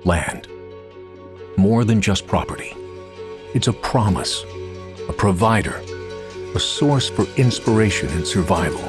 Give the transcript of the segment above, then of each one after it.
land. More than just property. It's a promise, a provider, a source for inspiration and survival.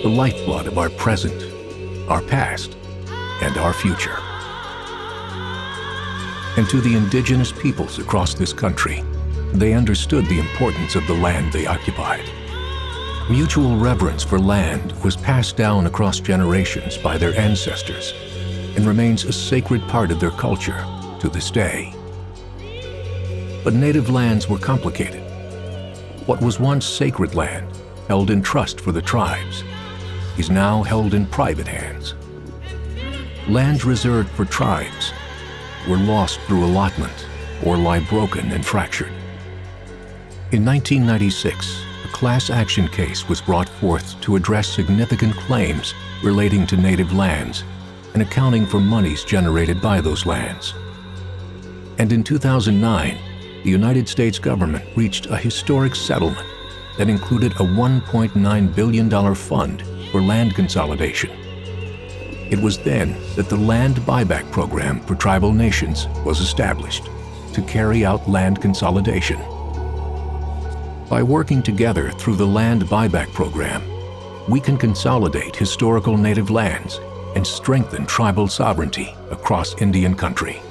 The lifeblood of our present, our past, and our future. And to the indigenous peoples across this country, they understood the importance of the land they occupied. Mutual reverence for land was passed down across generations by their ancestors and remains a sacred part of their culture to this day. But native lands were complicated. What was once sacred land, held in trust for the tribes, is now held in private hands. Lands reserved for tribes were lost through allotment or lie broken and fractured. In 1996, a class action case was brought forth to address significant claims relating to native lands and accounting for monies generated by those lands. And in 2009, the United States government reached a historic settlement that included a $1.9 billion fund for land consolidation. It was then that the Land Buyback Program for tribal nations was established to carry out land consolidation. By working together through the Land Buyback Program, we can consolidate historical native lands and strengthen tribal sovereignty across Indian country.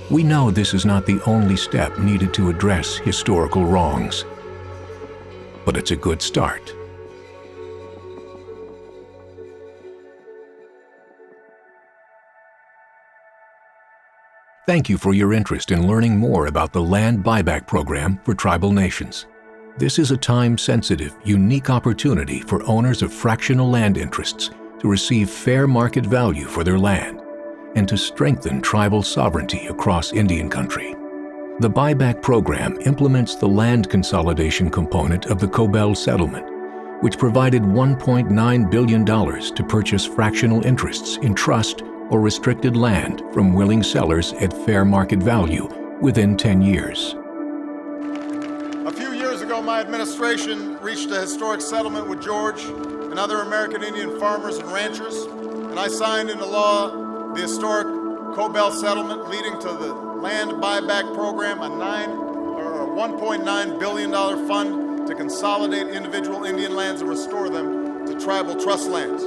We know this is not the only step needed to address historical wrongs, but it's a good start. Thank you for your interest in learning more about the Land Buyback Program for tribal nations. This is a time-sensitive, unique opportunity for owners of fractional land interests to receive fair market value for their land and to strengthen tribal sovereignty across Indian country. The Buyback Program implements the land consolidation component of the Cobell settlement, which provided $1.9 billion to purchase fractional interests in trust or restricted land from willing sellers at fair market value within 10 years. A few years ago, my administration reached a historic settlement with George and other American Indian farmers and ranchers, and I signed into law the historic Cobell settlement, leading to the Land Buyback Program, a $1.9 billion fund to consolidate individual Indian lands and restore them to tribal trust lands.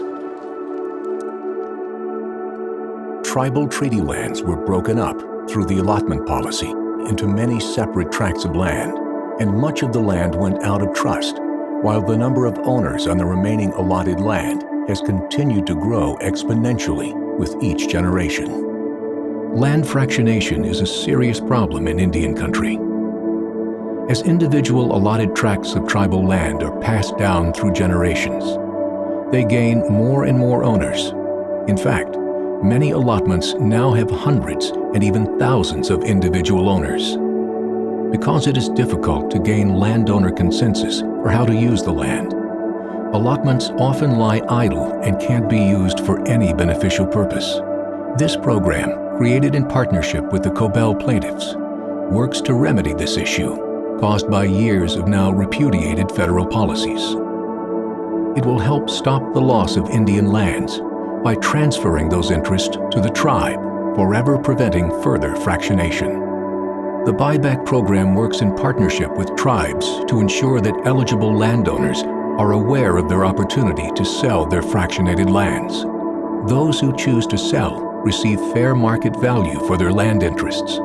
Tribal treaty lands were broken up through the allotment policy into many separate tracts of land, and much of the land went out of trust, while the number of owners on the remaining allotted land has continued to grow exponentially with each generation. Land fractionation is a serious problem in Indian country. As individual allotted tracts of tribal land are passed down through generations, they gain more and more owners. In fact, many allotments now have hundreds and even thousands of individual owners. Because it is difficult to gain landowner consensus for how to use the land, allotments often lie idle and can't be used for any beneficial purpose. This program, created in partnership with the Cobell plaintiffs, works to remedy this issue caused by years of now repudiated federal policies. It will help stop the loss of Indian lands by transferring those interests to the tribe, forever preventing further fractionation. The Buyback Program works in partnership with tribes to ensure that eligible landowners are aware of their opportunity to sell their fractionated lands. Those who choose to sell receive fair market value for their land interests,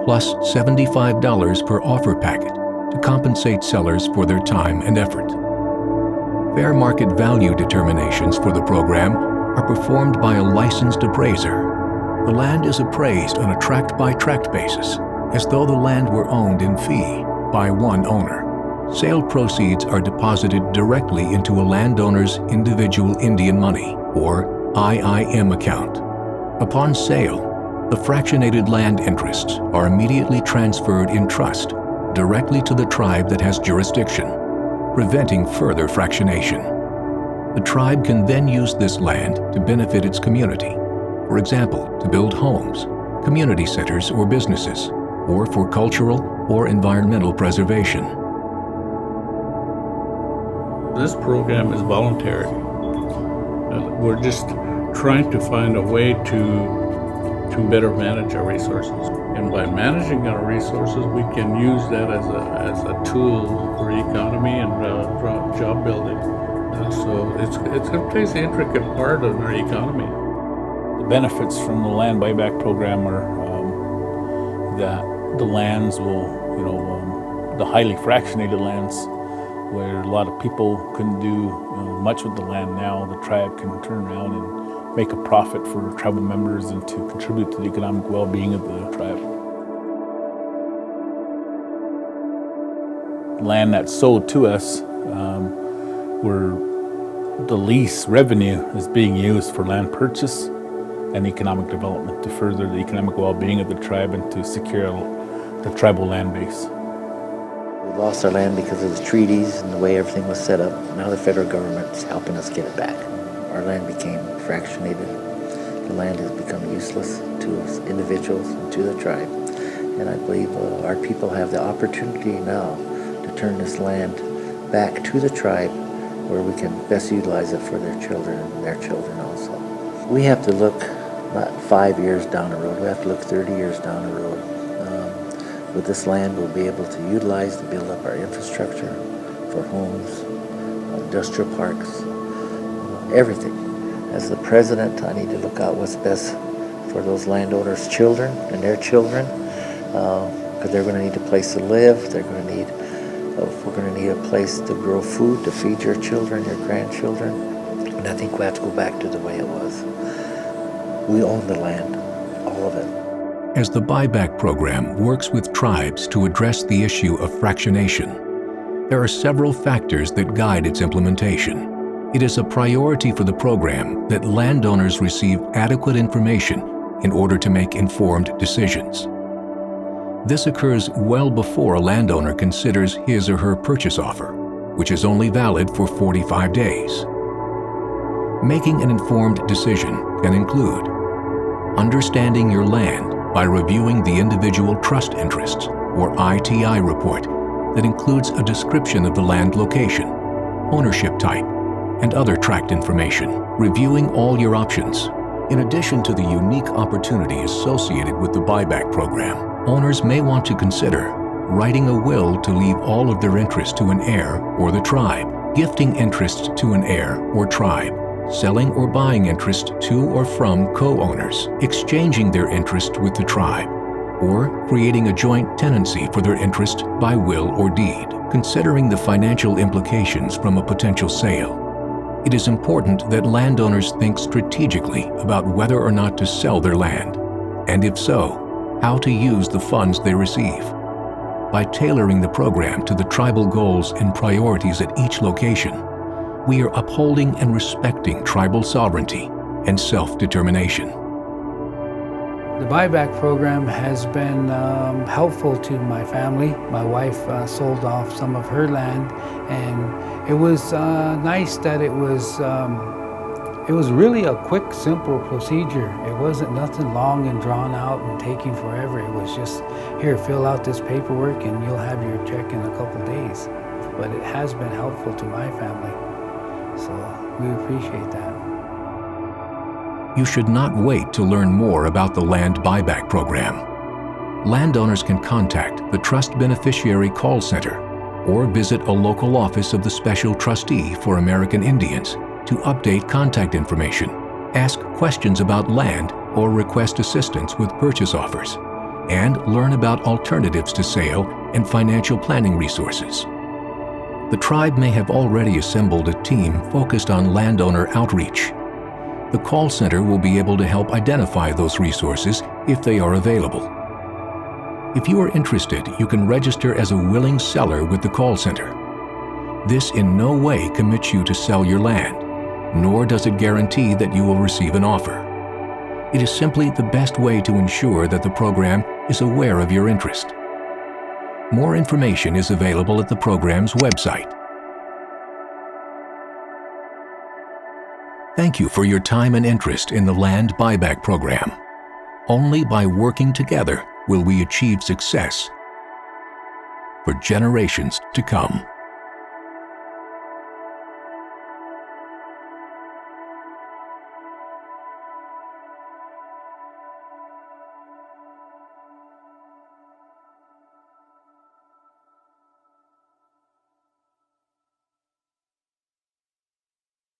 plus $75 per offer packet to compensate sellers for their time and effort. Fair market value determinations for the program are performed by a licensed appraiser. The land is appraised on a tract-by-tract basis, as though the land were owned in fee by one owner. Sale proceeds are deposited directly into a landowner's individual Indian money, or IIM account. Upon sale, the fractionated land interests are immediately transferred in trust directly to the tribe that has jurisdiction, preventing further fractionation. The tribe can then use this land to benefit its community, for example, to build homes, community centers or businesses, or for cultural or environmental preservation. This program is voluntary. We're just trying to find a way to better manage our resources. And by managing our resources, we can use that as a tool for economy and job building. So it plays an intricate part of our economy. The benefits from the land buyback program are that the lands will, the highly fractionated lands, where a lot of people couldn't do much with the land now, the tribe can turn around and make a profit for tribal members and to contribute to the economic well-being of the tribe. Land that's sold to us, where the lease revenue is being used for land purchase and economic development to further the economic well-being of the tribe and to secure the tribal land base. We lost our land because of the treaties and the way everything was set up. Now the federal government's helping us get it back. Our land became fractionated. The land has become useless to us individuals and to the tribe. And I believe our people have the opportunity now to turn this land back to the tribe where we can best utilize it for their children and their children also. We have to look not 5 years down the road, we have to look 30 years down the road. With this land, we'll be able to utilize to build up our infrastructure for homes, industrial parks, everything. As the president, I need to look out what's best for those landowners' children and their children, because they're going to need a place to live. We're going to need a place to grow food to feed your children, your grandchildren. And I think we have to go back to the way it was. We own the land, all of it. As the Buyback program works with tribes to address the issue of fractionation, there are several factors that guide its implementation. It is a priority for the program that landowners receive adequate information in order to make informed decisions. This occurs well before a landowner considers his or her purchase offer, which is only valid for 45 days. Making an informed decision can include understanding your land by reviewing the individual trust interests, or ITI report, that includes a description of the land location, ownership type, and other tract information, reviewing all your options. In addition to the unique opportunity associated with the Buyback program, owners may want to consider writing a will to leave all of their interest to an heir or the tribe, gifting interests to an heir or tribe, selling or buying interest to or from co-owners, exchanging their interest with the tribe, or creating a joint tenancy for their interest by will or deed. Considering the financial implications from a potential sale, it is important that landowners think strategically about whether or not to sell their land, and if so, how to use the funds they receive. By tailoring the program to the tribal goals and priorities at each location, we are upholding and respecting tribal sovereignty and self-determination. The Buyback program has been helpful to my family. My wife sold off some of her land, and it was nice that it was really a quick, simple procedure. It wasn't nothing long and drawn out and taking forever. It was just, here, fill out this paperwork and you'll have your check in a couple days. But it has been helpful to my family. So we appreciate that. You should not wait to learn more about the Land Buyback program. Landowners can contact the Trust Beneficiary Call Center or visit a local office of the Special Trustee for American Indians to update contact information, ask questions about land, or request assistance with purchase offers, and learn about alternatives to sale and financial planning resources. The tribe may have already assembled a team focused on landowner outreach. The call center will be able to help identify those resources if they are available. If you are interested, you can register as a willing seller with the call center. This in no way commits you to sell your land, nor does it guarantee that you will receive an offer. It is simply the best way to ensure that the program is aware of your interest. More information is available at the program's website. Thank you for your time and interest in the Land Buyback program. Only by working together will we achieve success for generations to come.